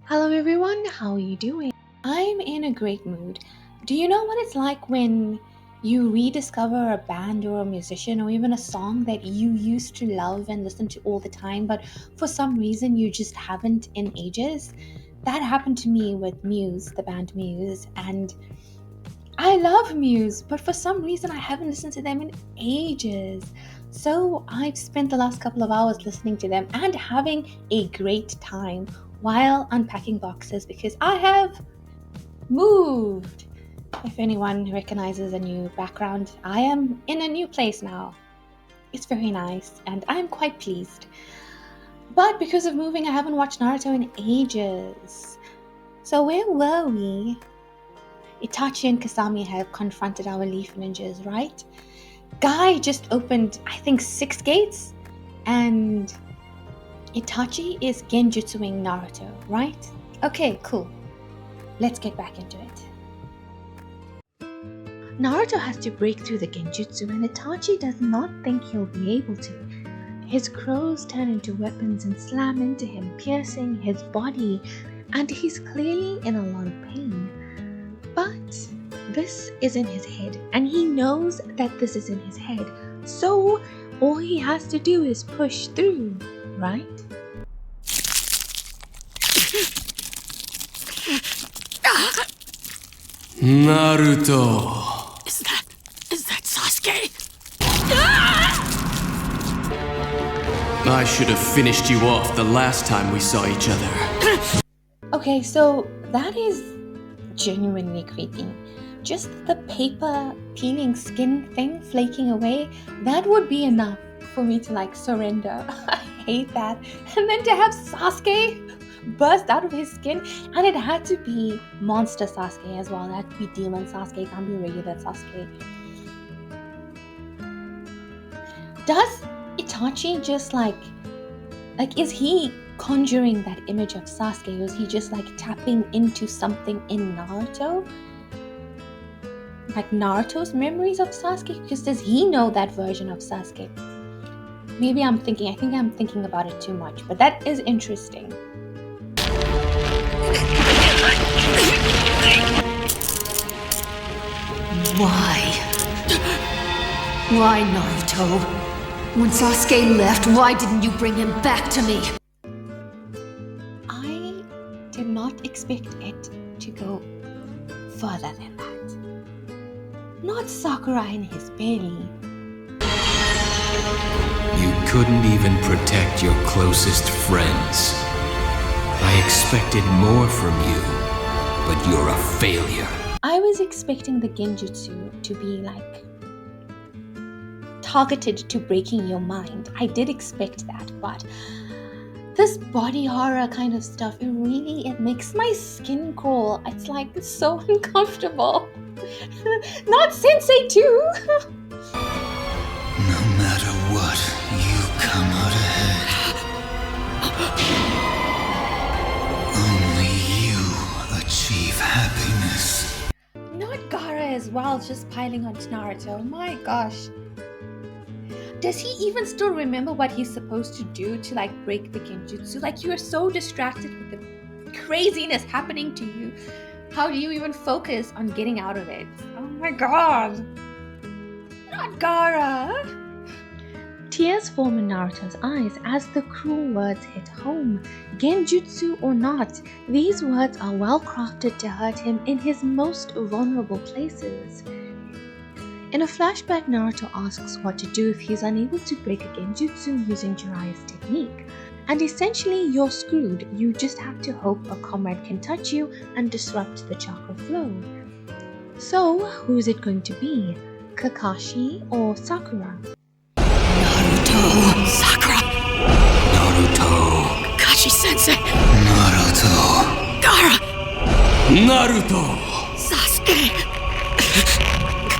Hello everyone, how are you doing? I'm in a great mood. Do you know what it's like when you rediscover a band or a musician or even a song that you used to love and listen to all the time, but for some reason you just haven't in ages? That happened to me with Muse, the band Muse, and I love Muse, but for some reason I haven't listened to them in ages. So I've spent the last couple of hours listening to them and having a great time while unpacking boxes because I have moved. If anyone recognizes a new background, I am in a new place now. It's very nice and I'm quite pleased. But because of moving, I haven't watched Naruto in ages. So where were we? Itachi and Kasami have confronted our leaf ninjas, right? Guy just opened, I think, 6 gates, and Itachi is genjutsuing Naruto, right? Okay, cool. Let's get back into it. Naruto has to break through the genjutsu, and Itachi does not think he'll be able to. His crows turn into weapons and slam into him, piercing his body, and he's clearly in a lot of pain. But this is in his head, and he knows that this is in his head. So all he has to do is push through, right? Naruto. Is that Sasuke? I should have finished you off the last time we saw each other. Okay, so that is genuinely creepy. Just the paper peeling skin thing flaking away, that would be enough for me to surrender. I hate that. And then to have Sasuke burst out of his skin, and it had to be monster Sasuke as well. It had to be demon Sasuke, it can't be regular Sasuke. Does Itachi just is he conjuring that image of Sasuke, or is he just tapping into something in Naruto? Like Naruto's memories of Sasuke? Because does he know that version of Sasuke? Maybe I think I'm thinking about it too much, but that is interesting. Why, Naruto? When Sasuke left, why didn't you bring him back to me? I did not expect it to go further than that. Not Sakura in his belly. You couldn't even protect your closest friends. I expected more from you, but you're a failure. I was expecting the genjutsu to be targeted to breaking your mind. I did expect that, but this body horror kind of stuff, it makes my skin crawl. It's so uncomfortable. Not Sensei too. No matter what, you come out ahead. Only you achieve happiness. Not Gaara as well, just piling on Naruto. My gosh. Does he even still remember what he's supposed to do to break the genjutsu? You are so distracted with the craziness happening to you. How do you even focus on getting out of it? Oh my god. Not Gaara. Tears form in Naruto's eyes as the cruel words hit home. Genjutsu or not, these words are well crafted to hurt him in his most vulnerable places. In a flashback, Naruto asks what to do if he's unable to break a genjutsu using Jiraiya's technique. And essentially, you're screwed. You just have to hope a comrade can touch you and disrupt the chakra flow. So, who's it going to be? Kakashi or Sakura? Naruto. Sakura. Naruto. Kakashi-sensei. Naruto. Gaara. Naruto! Sasuke.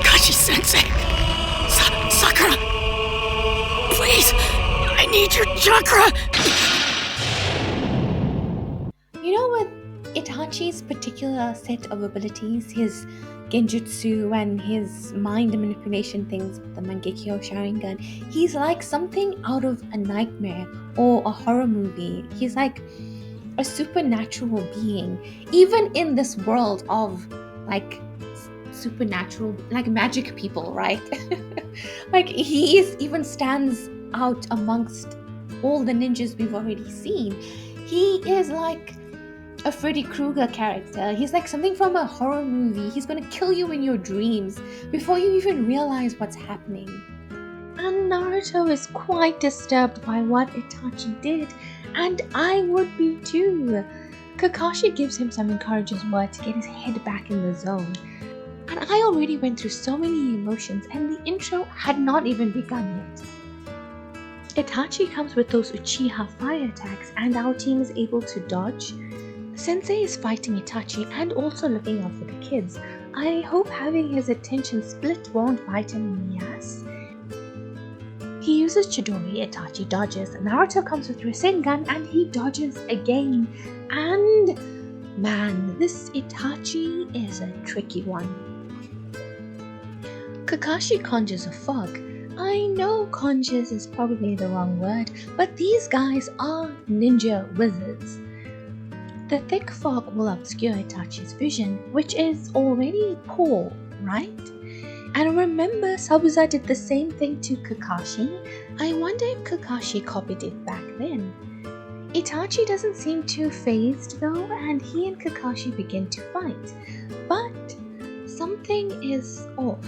Kakashi-sensei. Sakura. Please. I need your chakra. You know, with Itachi's particular set of abilities, his genjutsu and his mind manipulation things, the Mangekyo Sharingan, he's like something out of a nightmare or a horror movie. He's like a supernatural being, even in this world of like supernatural, like magic people, right? Like even stands out amongst all the ninjas we've already seen. He is like a Freddy Krueger character. He's like something from a horror movie. He's gonna kill you in your dreams before you even realize what's happening. And Naruto is quite disturbed by what Itachi did, and I would be too. Kakashi gives him some encouraging word to get his head back in the zone. And I already went through so many emotions, and the intro had not even begun yet. Itachi comes with those Uchiha fire attacks, and our team is able to dodge. Sensei is fighting Itachi and also looking out for the kids. I hope having his attention split won't bite him in the ass. He uses Chidori, Itachi dodges, Naruto comes with Rasengan and he dodges again. And man, this Itachi is a tricky one. Kakashi conjures a fog. I know conjures is probably the wrong word, but these guys are ninja wizards. The thick fog will obscure Itachi's vision, which is already poor, right? And remember, Sabuza did the same thing to Kakashi. I wonder if Kakashi copied it back then. Itachi doesn't seem too phased though, and he and Kakashi begin to fight. But something is off.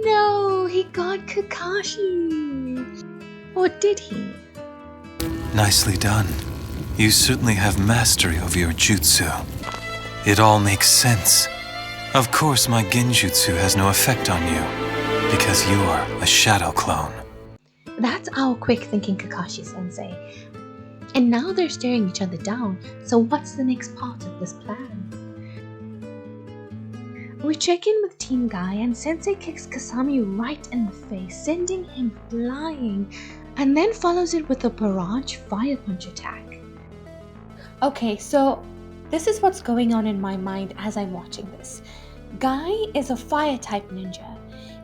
No, he got Kakashi. Or did he? Nicely done. You certainly have mastery over your jutsu. It all makes sense. Of course, my genjutsu has no effect on you, because you are a shadow clone. That's our quick thinking, Kakashi-sensei. And now they're staring each other down, so what's the next part of this plan? We check in with Team Guy and Sensei kicks Kasami right in the face, sending him flying, and then follows it with a barrage fire punch attack. Okay, so this is what's going on in my mind as I'm watching this. Guy is a fire type ninja,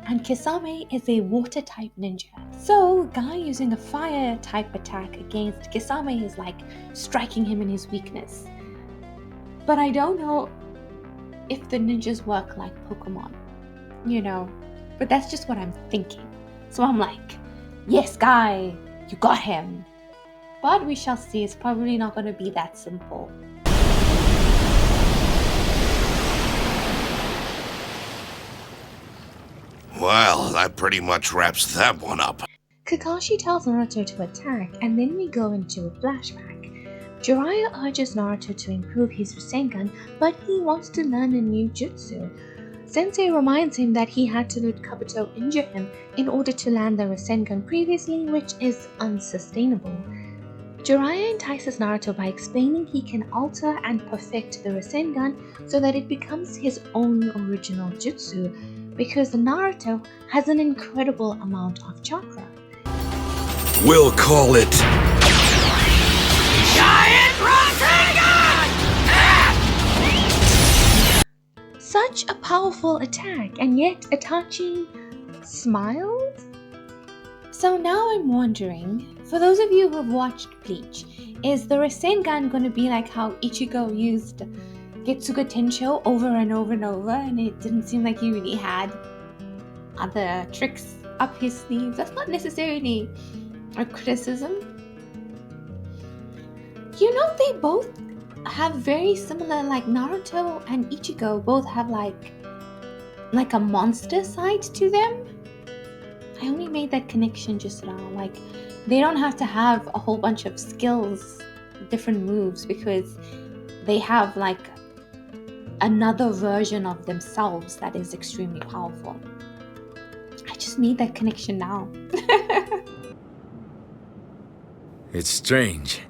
and Kisame is a water type ninja. So Guy using a fire type attack against Kisame is like striking him in his weakness. But I don't know if the ninjas work like Pokemon, but that's just what I'm thinking. So I'm like, yes, Guy, you got him. But we shall see, it's probably not going to be that simple. Well, that pretty much wraps that one up. Kakashi tells Naruto to attack, and then we go into a flashback. Jiraiya urges Naruto to improve his Rasengan, but he wants to learn a new jutsu. Sensei reminds him that he had to let Kabuto injure him in order to land the Rasengan previously, which is unsustainable. Jiraiya entices Naruto by explaining he can alter and perfect the Rasengan so that it becomes his own original jutsu, because Naruto has an incredible amount of chakra. We'll call it Giant Rasengan! Such a powerful attack, and yet Itachi smiled? So now I'm wondering, for those of you who have watched Bleach, is the Rasengan going to be like how Ichigo used Getsuga Tensho over and over and over, and it didn't seem like he really had other tricks up his sleeves? That's not necessarily a criticism. They both have very similar, like Naruto and Ichigo both have like a monster side to them. I only made that connection just now. Like, they don't have to have a whole bunch of skills, different moves, because they have like another version of themselves that is extremely powerful. I just made that connection now. It's strange.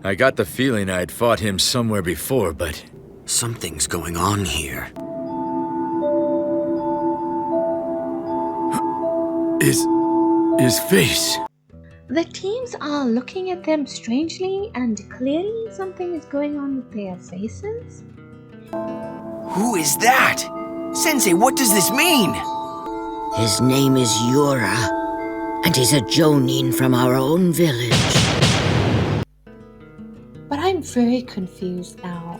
I got the feeling I'd fought him somewhere before, but... Something's going on here. His face. The teams are looking at them strangely, and clearly something is going on with their faces. Who is that? Sensei, what does this mean? His name is Yura, and he's a Jonin from our own village. But I'm very confused now.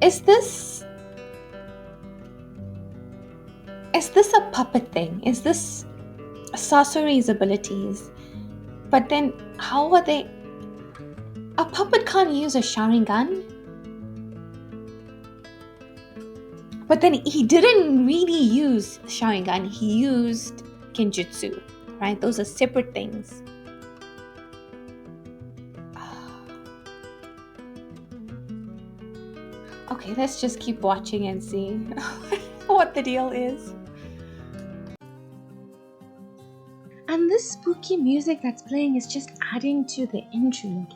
Is this a puppet thing? Is this Sasori's abilities? But then how are they... A puppet can't use a Sharingan? But then he didn't really use Sharingan, he used Genjutsu, right? Those are separate things. Okay, let's just keep watching and see what the deal is. And this spooky music that's playing is just adding to the intrigue.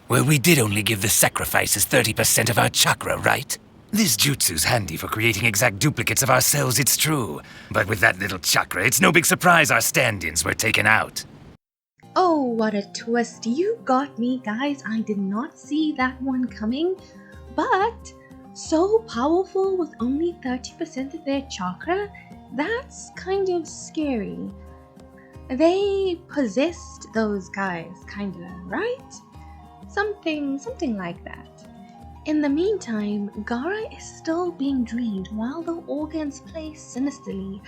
Well, we did only give the sacrifices 30% of our chakra, right? This jutsu's handy for creating exact duplicates of ourselves, it's true. But with that little chakra, it's no big surprise our stand-ins were taken out. Oh, what a twist. You got me, guys. I did not see that one coming. But so powerful with only 30% of their chakra? That's kind of scary. They possessed those guys, kinda, right? Something like that. In the meantime, Gaara is still being drained while the organs play sinisterly.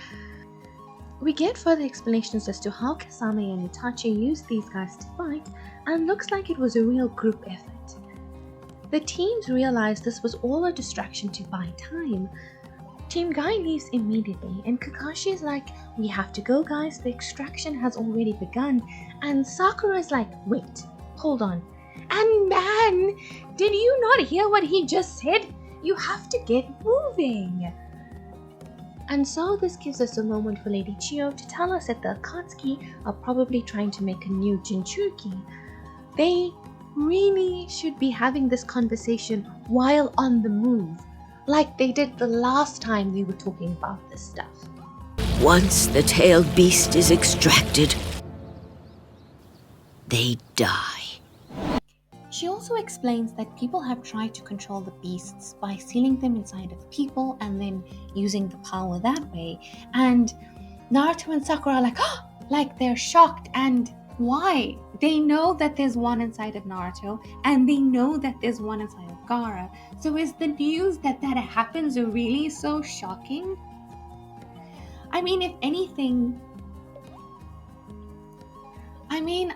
We get further explanations as to how Kasame and Itachi used these guys to fight, and looks like it was a real group effort. The teams realize this was all a distraction to buy time. Team Guy leaves immediately, and Kakashi is like, "We have to go, guys, the extraction has already begun." And Sakura is like, "Wait, hold on. And man, did you not hear what he just said? You have to get moving." And so this gives us a moment for Lady Chiyo to tell us that the Akatsuki are probably trying to make a new Jinchuriki. They really should be having this conversation while on the move, like they did the last time we were talking about this stuff. Once the tailed beast is extracted, they die. She also explains that people have tried to control the beasts by sealing them inside of people and then using the power that way. And Naruto and Sakura are like, oh, like they're shocked. And why? They know that there's one inside of Naruto and they know that there's one inside of Gaara. So is the news that happens really so shocking? I mean, if anything,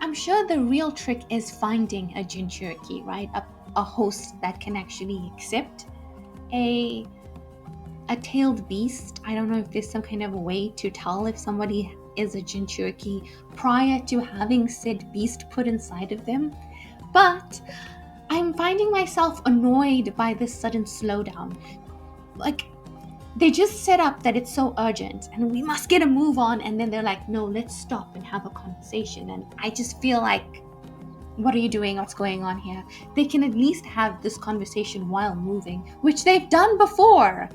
I'm sure the real trick is finding a Jinchuriki, right? A host that can actually accept a tailed beast. I don't know if there's some kind of a way to tell if somebody is a Jinchuriki prior to having said beast put inside of them. But I'm finding myself annoyed by this sudden slowdown. Like, they just set up that it's so urgent and we must get a move on, and then they're like, no, let's stop and have a conversation. And I just feel like, what are you doing? What's going on here? They can at least have this conversation while moving, which they've done before.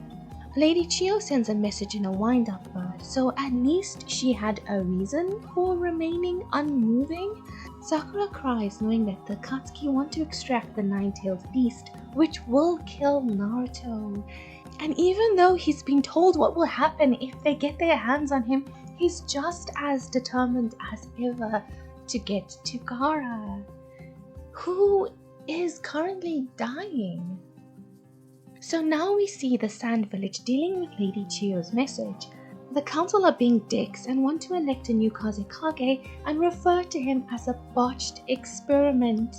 Lady Chiyo sends a message in a wind-up bird, so at least she had a reason for remaining unmoving. Sakura cries knowing that the Akatsuki want to extract the nine-tailed beast, which will kill Naruto. And even though he's been told what will happen if they get their hands on him, he's just as determined as ever to get to Gaara, who is currently dying. So now we see the Sand Village dealing with Lady Chiyo's message. The council are being dicks and want to elect a new Kazekage and refer to him as a botched experiment.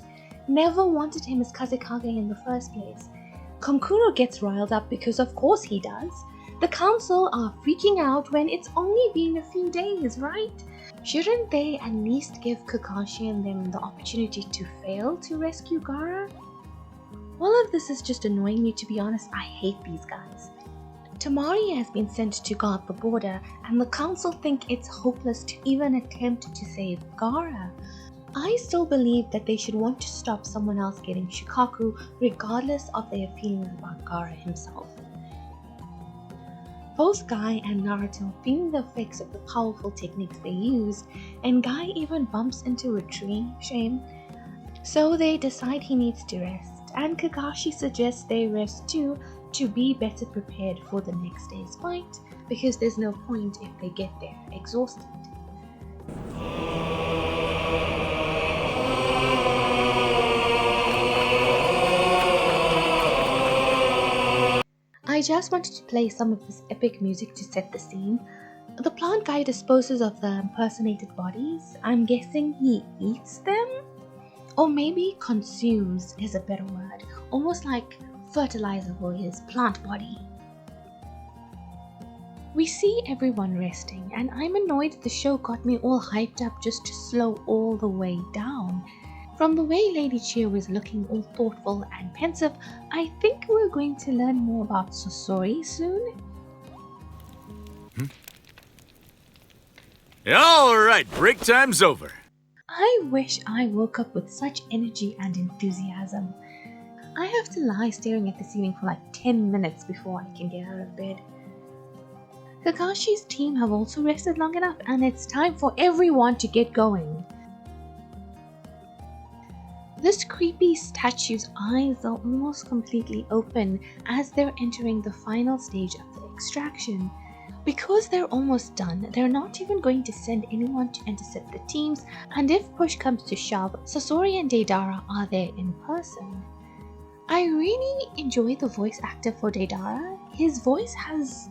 Never wanted him as Kazekage in the first place. Konkuro gets riled up because of course he does. The council are freaking out when it's only been a few days, right? Shouldn't they at least give Kakashi and them the opportunity to fail to rescue Gaara? All of this is just annoying me, to be honest. I hate these guys. Tamari has been sent to guard the border, and the council think it's hopeless to even attempt to save Gaara. I still believe that they should want to stop someone else getting Shukaku regardless of their feelings about Gaara himself. Both Guy and Naruto feel the effects of the powerful techniques they use, and Guy even bumps into a tree, shame. So they decide he needs to rest, and Kakashi suggests they rest too to be better prepared for the next day's fight, because there's no point if they get there exhausted. I just wanted to play some of this epic music to set the scene. The plant guy disposes of the impersonated bodies. I'm guessing he eats them? Or maybe consumes is a better word. Almost like fertilizer for his plant body. We see everyone resting, and I'm annoyed the show got me all hyped up just to slow all the way down. From the way Lady Chia was looking all thoughtful and pensive, I think we're going to learn more about Sasori soon. Alright, break time's over. I wish I woke up with such energy and enthusiasm. I have to lie staring at the ceiling for like 10 minutes before I can get out of bed. Kakashi's team have also rested long enough, and it's time for everyone to get going. This creepy statue's eyes are almost completely open as they're entering the final stage of the extraction. Because they're almost done, they're not even going to send anyone to intercept the teams, and if push comes to shove, Sasori and Deidara are there in person. I really enjoy the voice actor for Deidara. His voice has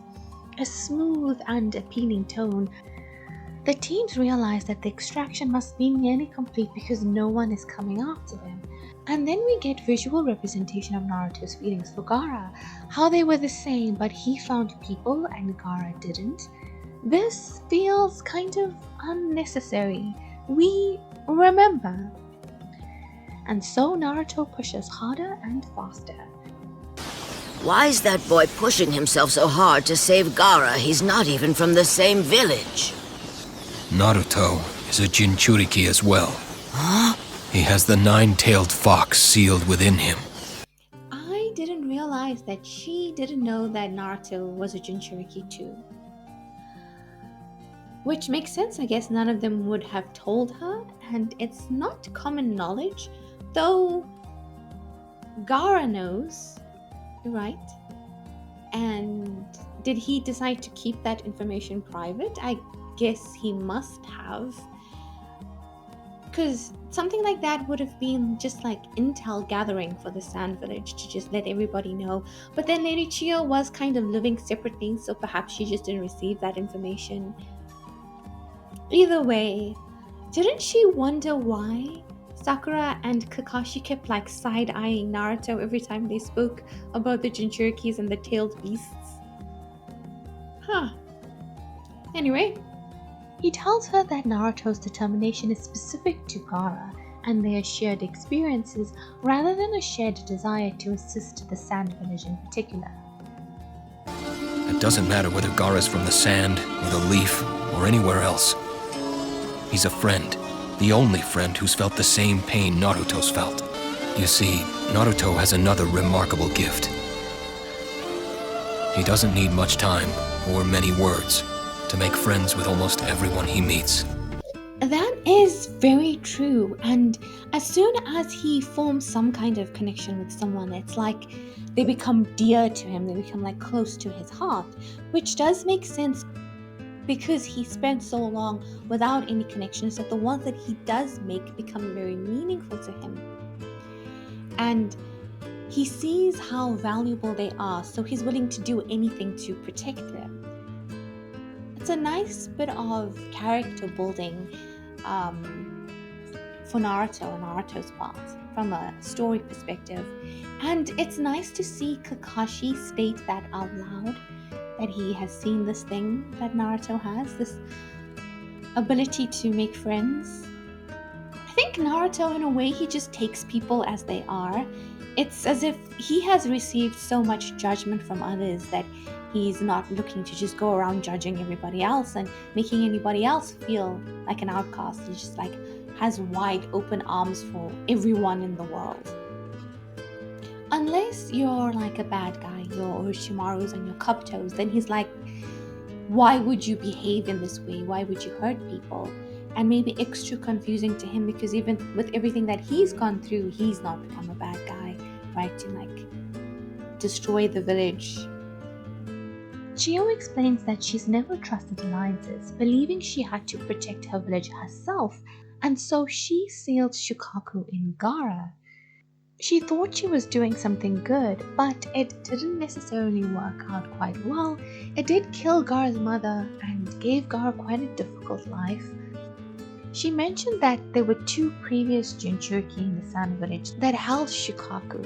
a smooth and appealing tone. The teams realize that the extraction must be nearly complete because no one is coming after them. And then we get visual representation of Naruto's feelings for Gaara, how they were the same but he found people and Gaara didn't. This feels kind of unnecessary. We remember. And so Naruto pushes harder and faster. Why's that boy pushing himself so hard to save Gaara? He's not even from the same village. Naruto is a Jinchuriki as well. Huh? He has the nine-tailed fox sealed within him. I didn't realize that she didn't know that Naruto was a Jinchuriki too. Which makes sense, I guess none of them would have told her, and it's not common knowledge, though Gaara knows, right? And did he decide to keep that information private? I guess he must have, because something like that would have been just like intel gathering for the Sand Village to just let everybody know. But then Lady Chia was kind of living separately, so perhaps she just didn't receive that information. Either way, didn't she wonder why Sakura and Kakashi kept like side-eyeing Naruto every time they spoke about the Jinchurikis and the tailed beasts? Huh. Anyway, he tells her that Naruto's determination is specific to Gaara and their shared experiences rather than a shared desire to assist the Sand Village in particular. It doesn't matter whether Gaara's from the sand, or the leaf, or anywhere else. He's a friend, the only friend who's felt the same pain Naruto's felt. You see, Naruto has another remarkable gift. He doesn't need much time, or many words, to make friends with almost everyone he meets. That is very true, and as soon as he forms some kind of connection with someone, it's like they become dear to him, they become like close to his heart, which does make sense because he spent so long without any connections that the ones that he does make become very meaningful to him. And he sees how valuable they are, so he's willing to do anything to protect them. It's a nice bit of character building for Naruto and Naruto's part from a story perspective. And it's nice to see Kakashi state that out loud, that he has seen this thing that Naruto has, this ability to make friends. I think Naruto, in a way, he just takes people as they are. It's as if he has received so much judgment from others that he's not looking to just go around judging everybody else and making anybody else feel like an outcast. He just like has wide open arms for everyone in the world. unless you're like a bad guy, your Orochimarus and your Kabutos, then he's like, why would you behave in this way? Why would you hurt people? And maybe extra confusing to him because even with everything that he's gone through, he's not become a bad guy, right? To like destroy the village. Chio explains that she's never trusted alliances, believing she had to protect her village herself, and so she sealed Shukaku in Gaara. She thought she was doing something good, but it didn't necessarily work out quite well. It did kill Gaara's mother and gave Gaara quite a difficult life. She mentioned that there were 2 previous Jinchuriki in the Sand Village that held Shukaku.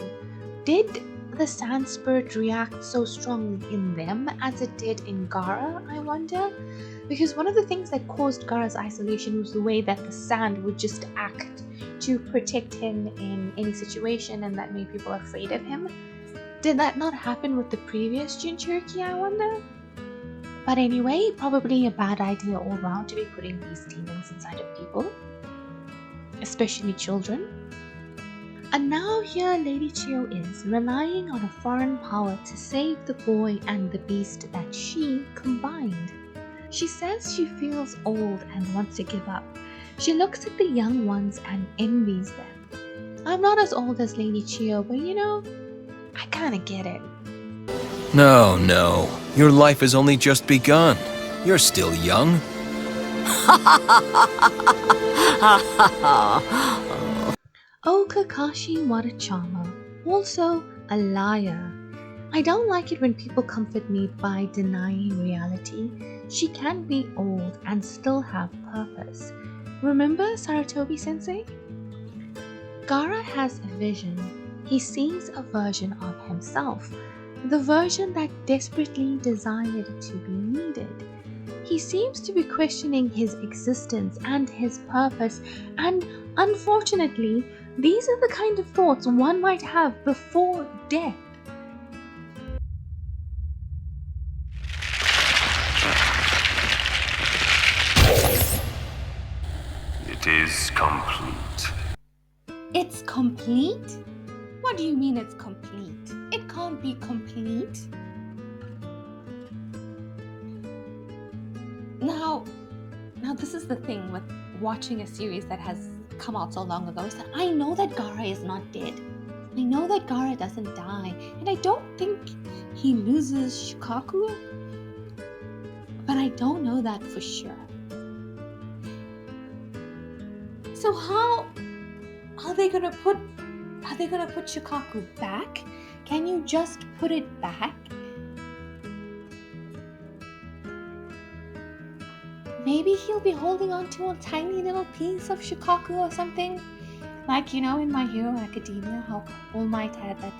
Did the Sand Spirit react so strongly in them as it did in Gaara, I wonder? Because one of the things that caused Gaara's isolation was the way that the sand would just act to protect him in any situation, and that made people afraid of him. Did that not happen with the previous Jinchuriki, I wonder? But anyway, probably a bad idea all round to be putting these demons inside of people, especially children. And now here Lady Chio is, relying on a foreign power to save the boy and the beast that she combined. She says she feels old and wants to give up. She looks at the young ones and envies them. I'm not as old as Lady Chio, but you know, I kinda get it. No. Your life has only just begun. You're still young. Oh, Kakashi, what a charmer. Also, a liar. I don't like it when people comfort me by denying reality. She can be old and still have purpose. Remember Sarutobi-sensei? Gaara has a vision. He sees a version of himself, the version that desperately desired to be needed. He seems to be questioning his existence and his purpose, and unfortunately, these are the kind of thoughts one might have before death. It is complete. It's complete? What do you mean it's complete? It can't be complete. Now this is the thing with watching a series that has come out so long ago, is that I know that Gaara is not dead. I know that Gaara doesn't die, and I don't think he loses Shukaku, but I don't know that for sure. So how are they gonna put Shukaku back? Can you just put it back? Maybe he'll be holding on to a tiny little piece of Shukaku or something. Like, you know, in My Hero Academia, how All Might had that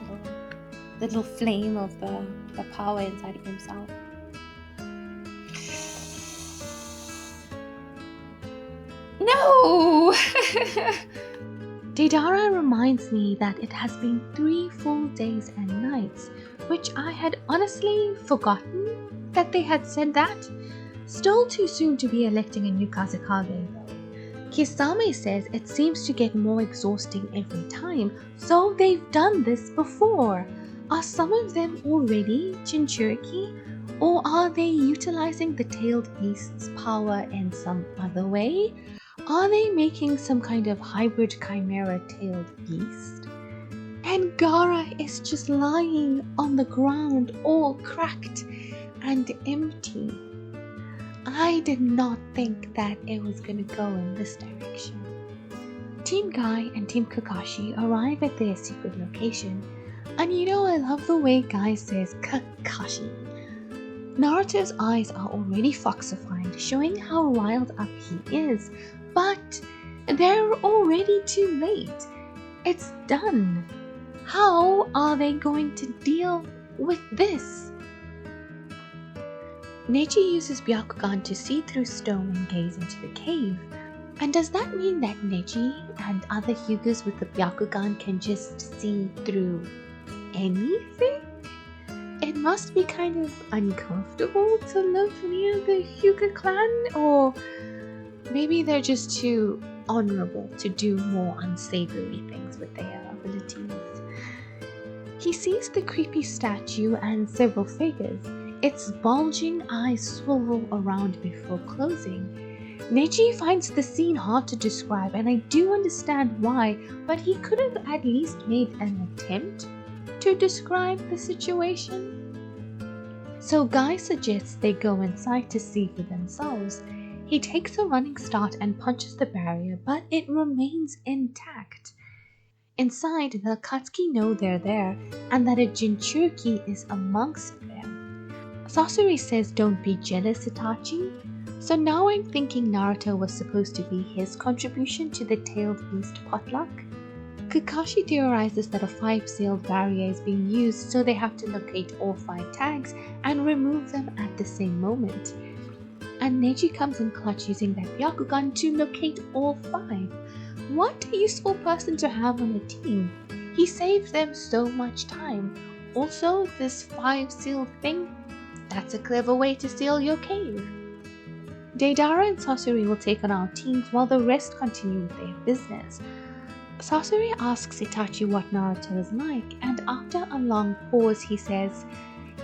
little flame of the power inside of himself. No! Deidara reminds me that it has been 3 full days and nights, which I had honestly forgotten that they had said that. Still too soon to be electing a new Kazekage though. Kisame says it seems to get more exhausting every time, so they've done this before. Are some of them already Jinchuriki, or are they utilizing the tailed beast's power in some other way? Are they making some kind of hybrid chimera tailed beast? And Gaara is just lying on the ground, all cracked and empty. I did not think that it was gonna go in this direction. Team Guy and Team Kakashi arrive at their secret location, and you know I love the way Guy says Kakashi. Naruto's eyes are already foxified, showing how riled up he is, but they're already too late. It's done. How are they going to deal with this? Neji uses Byakugan to see through stone and gaze into the cave. And does that mean that Neji and other Hyugas with the Byakugan can just see through anything? It must be kind of uncomfortable to live near the Hyuga clan, or maybe they're just too honorable to do more unsavory things with their abilities. He sees the creepy statue and several figures. Its bulging eyes swivel around before closing. Neji finds the scene hard to describe, and I do understand why, but he could have at least made an attempt to describe the situation. So Guy suggests they go inside to see for themselves. He takes a running start and punches the barrier, but it remains intact. Inside, the Akatsuki know they're there and that a Jinchuriki is amongst them. Sasori says don't be jealous, Itachi. So now I'm thinking Naruto was supposed to be his contribution to the tailed beast potluck. Kakashi theorizes that a 5-sealed barrier is being used, so they have to locate all 5 tags and remove them at the same moment. And Neji comes in clutch using that Byakugan to locate all 5. What a useful person to have on a team. He saves them so much time. Also, this 5-sealed thing, that's a clever way to seal your cave. Deidara and Sasori will take on our teams while the rest continue with their business. Sasori asks Itachi what Naruto is like, and after a long pause he says,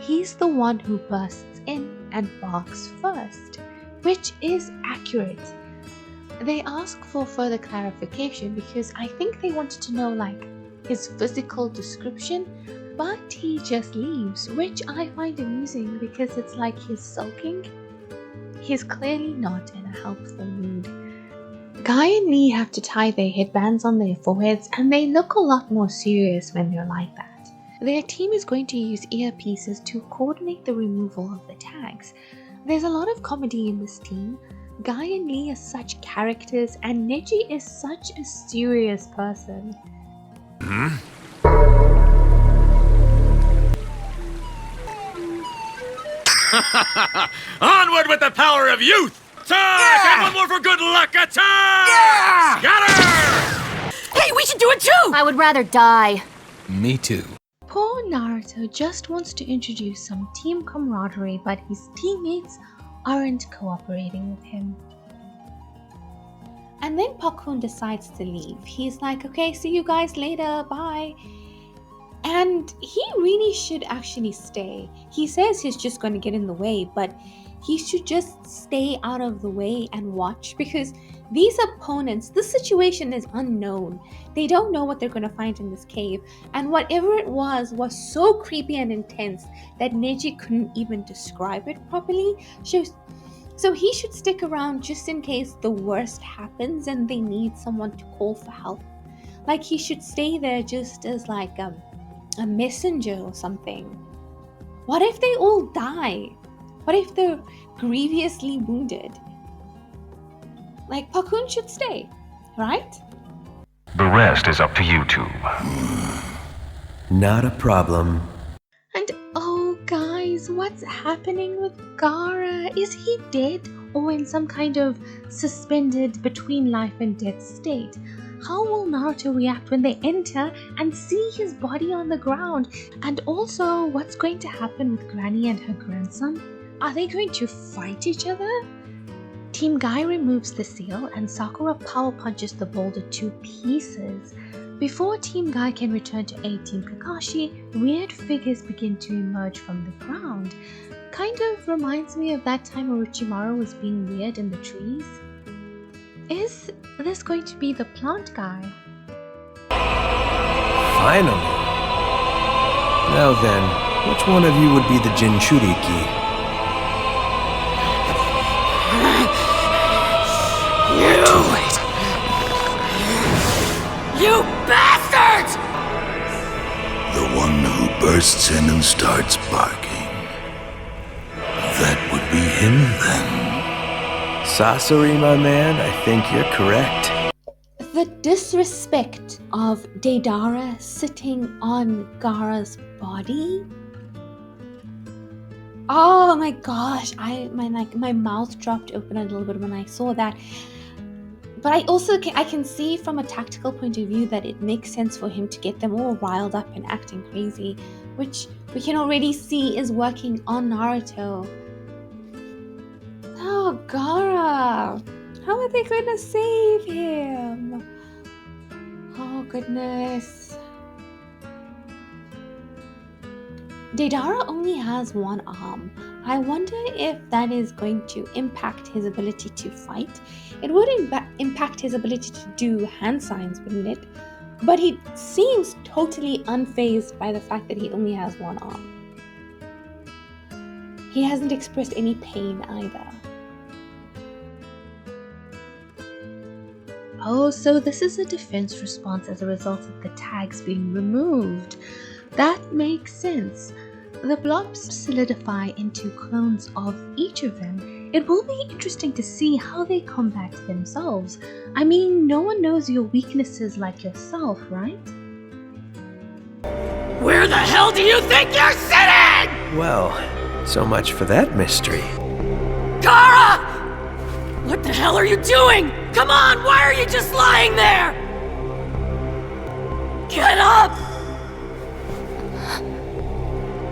he's the one who bursts in and barks first, which is accurate. They ask for further clarification because I think they wanted to know his physical description, but he just leaves, which I find amusing because it's like he's sulking. He's clearly not in a helpful mood. Guy and Lee have to tie their headbands on their foreheads, and they look a lot more serious when they're like that. Their team is going to use earpieces to coordinate the removal of the tags. There's a lot of comedy in this team. Guy and Lee are such characters, and Neji is such a serious person. Onward with the power of youth! Attack! Yeah! And one more for good luck! Attack! Yeah! Scatter! Hey, we should do it too! I would rather die. Me too. Poor Naruto just wants to introduce some team camaraderie, but his teammates aren't cooperating with him. And then Pakun decides to leave. He's like, okay, see you guys later, bye. And he really should actually stay. He says he's just going to get in the way, but he should just stay out of the way and watch, because these opponents, this situation is unknown. They don't know what they're going to find in this cave, and whatever it was so creepy and intense that Neji couldn't even describe it properly. So he should stick around just in case the worst happens and they need someone to call for help. Like, he should stay there just as like a messenger or something. What if they all die? What if they're grievously wounded? Like, Pakun should stay, right? The rest is up to you two. Not a problem. And oh guys, what's happening with Gaara? Is he dead or in some kind of suspended between life and death state? How will Naruto react when they enter and see his body on the ground? And also, what's going to happen with Granny and her grandson? Are they going to fight each other? Team Guy removes the seal and Sakura power punches the boulder to pieces. Before Team Guy can return to aid Team Kakashi, weird figures begin to emerge from the ground. Kind of reminds me of that time Orochimaru was being weird in the trees. Is this going to be the plant guy? Finally. Now then, which one of you would be the Jinchuriki? Too late. You bastards! The one who bursts in and starts barking. That would be him then. Sasori, my man, I think you're correct. The disrespect of Deidara sitting on Gaara's body. Oh my gosh, my mouth dropped open a little bit when I saw that. But I can see from a tactical point of view that it makes sense for him to get them all riled up and acting crazy, which we can already see is working on Naruto. Oh, Gaara! How are they going to save him? Oh, goodness. Deidara only has one arm. I wonder if that is going to impact his ability to fight. It would impact his ability to do hand signs, wouldn't it? But he seems totally unfazed by the fact that he only has one arm. He hasn't expressed any pain either. Oh, so this is a defense response as a result of the tags being removed. That makes sense. The blobs solidify into clones of each of them. It will be interesting to see how they combat themselves. I mean, no one knows your weaknesses like yourself, right? Where the hell do you think you're sitting? Well, so much for that mystery. Gaara! What the hell are you doing? Come on, why are you just lying there? Get up!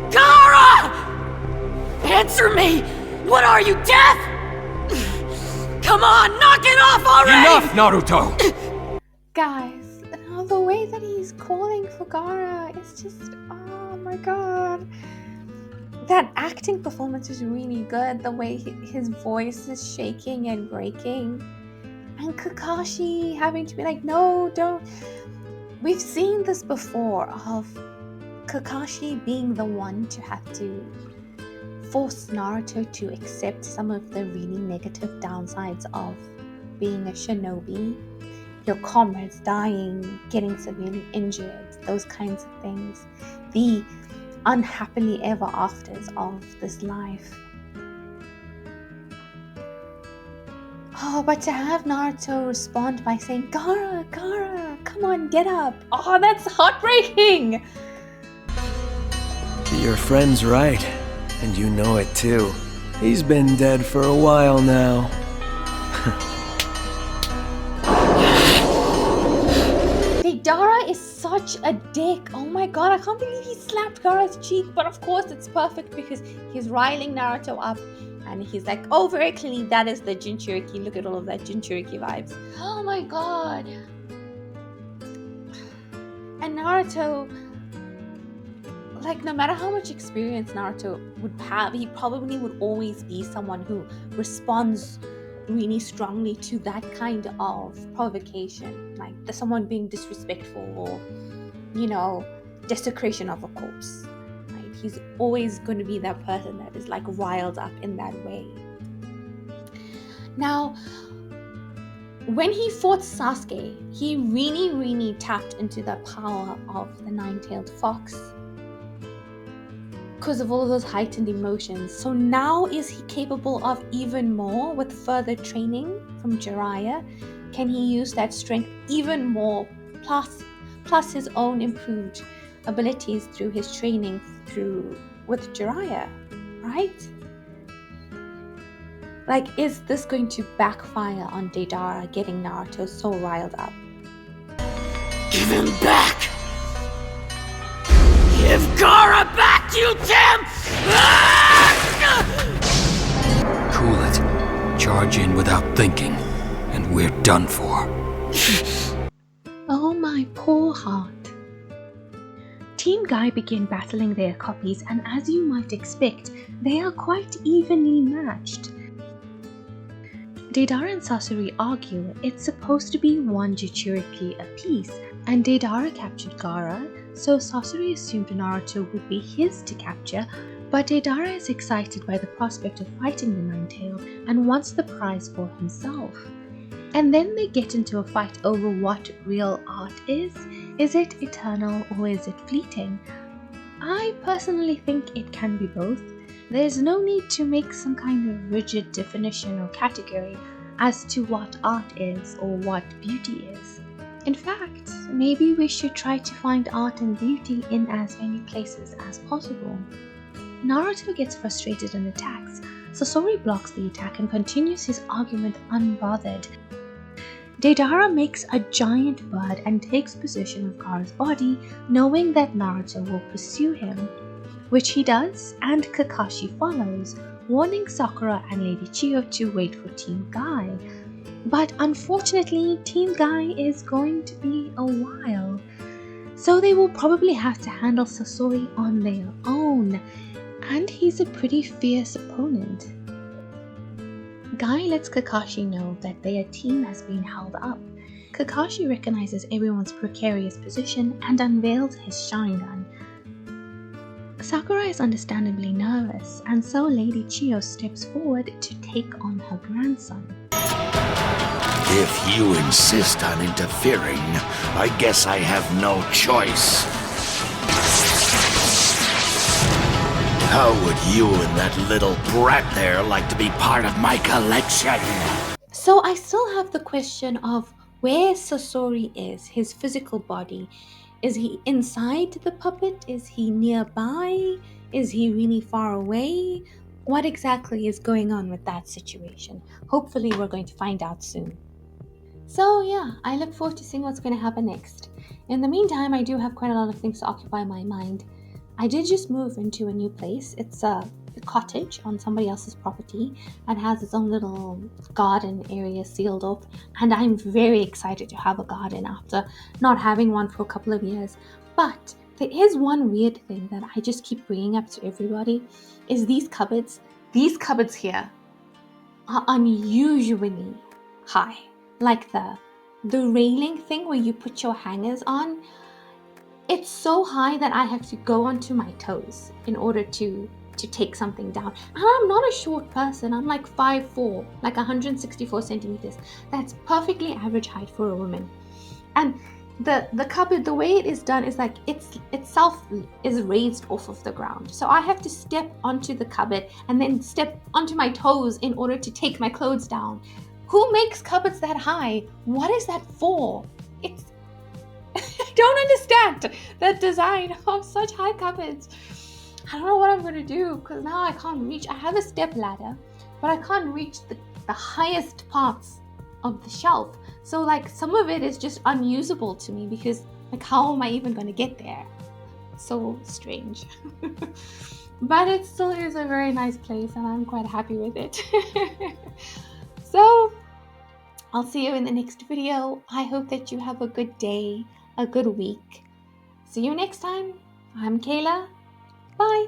Gaara! Answer me! What are you, deaf? Come on, knock it off already! Enough, Naruto! Guys, the way that he's calling for Gaara is just, oh my god. That acting performance is really good, the way his voice is shaking and breaking. And Kakashi having to be like, no, don't. We've seen this before of Kakashi being the one to have to force Naruto to accept some of the really negative downsides of being a shinobi. Your comrades dying, getting severely injured, those kinds of things. The unhappily ever afters of this life. Oh, but to have Naruto respond by saying, Gaara, Gaara, come on, get up. Oh, that's heartbreaking. Your friend's right, and you know it too. He's been dead for a while now. Deidara is such a dick. Oh my god, I can't believe he slapped Gaara's cheek. But of course it's perfect because he's riling Naruto up. And he's like, oh, very clearly that is the Jinchuriki. Look at all of that Jinchuriki vibes. Oh my god. And Naruto, like, no matter how much experience Naruto would have, he probably would always be someone who responds really strongly to that kind of provocation, like someone being disrespectful or, you know, desecration of a corpse. Right? He's always going to be that person that is like riled up in that way. Now, when he fought Sasuke, he really tapped into the power of the nine-tailed fox because of all of those heightened emotions. So now is he capable of even more with further training from Jiraiya? Can he use that strength even more, plus his own improved abilities through his training with Jiraiya, right? Like, is this going to backfire on Deidara getting Naruto so riled up? Give him back! Give Gaara back, you damn! Cool it. Charge in without thinking, and we're done for. Oh my poor heart. Team Guy begin battling their copies, and as you might expect, they are quite evenly matched. Deidara and Sasori argue it's supposed to be one Jinchuriki apiece, and Deidara captured Gaara, so Sasori assumed Naruto would be his to capture, but Deidara is excited by the prospect of fighting the Nine-Tailed and wants the prize for himself. And then they get into a fight over what real art is. Is it eternal or is it fleeting? I personally think it can be both. There's no need to make some kind of rigid definition or category as to what art is or what beauty is. In fact, maybe we should try to find art and beauty in as many places as possible. Naruto gets frustrated and attacks. Sasori blocks the attack and continues his argument unbothered. Deidara makes a giant bird and takes possession of Gaara's body, knowing that Naruto will pursue him, which he does, and Kakashi follows, warning Sakura and Lady Chiyo to wait for Team Guy. But unfortunately, Team Guy is going to be a while. So they will probably have to handle Sasori on their own, and he's a pretty fierce opponent. Guy lets Kakashi know that their team has been held up. Kakashi recognizes everyone's precarious position and unveils his Sharingan. Sakura is understandably nervous, and so Lady Chiyo steps forward to take on her grandson. If you insist on interfering, I guess I have no choice. How would you and that little brat there like to be part of my collection? So I still have the question of where Sasori is, his physical body. Is he inside the puppet? Is he nearby? Is he really far away? What exactly is going on with that situation? Hopefully we're going to find out soon. So yeah, I look forward to seeing what's going to happen next. In the meantime, I do have quite a lot of things to occupy my mind. I did just move into a new place. It's a cottage on somebody else's property and has its own little garden area sealed off, and I'm very excited to have a garden after not having one for a couple of years. But there is one weird thing that I just keep bringing up to everybody, is these cupboards here are unusually high. Like the railing thing where you put your hangers on, it's so high that I have to go onto my toes in order to take something down. And I'm not a short person. I'm like 5'4", like 164 centimeters. That's perfectly average height for a woman. And the cupboard, the way it is done is like itself is raised off of the ground. So I have to step onto the cupboard and then step onto my toes in order to take my clothes down. Who makes cupboards that high? What is that for? I don't understand the design of such high cupboards. I don't know what I'm going to do because now I can't reach. I have a step ladder, but I can't reach the highest parts of the shelf. So like some of it is just unusable to me because like how am I even going to get there? So strange. But it still is a very nice place and I'm quite happy with it. So I'll see you in the next video. I hope that you have a good day, a good week. See you next time. I'm Kayla. Bye.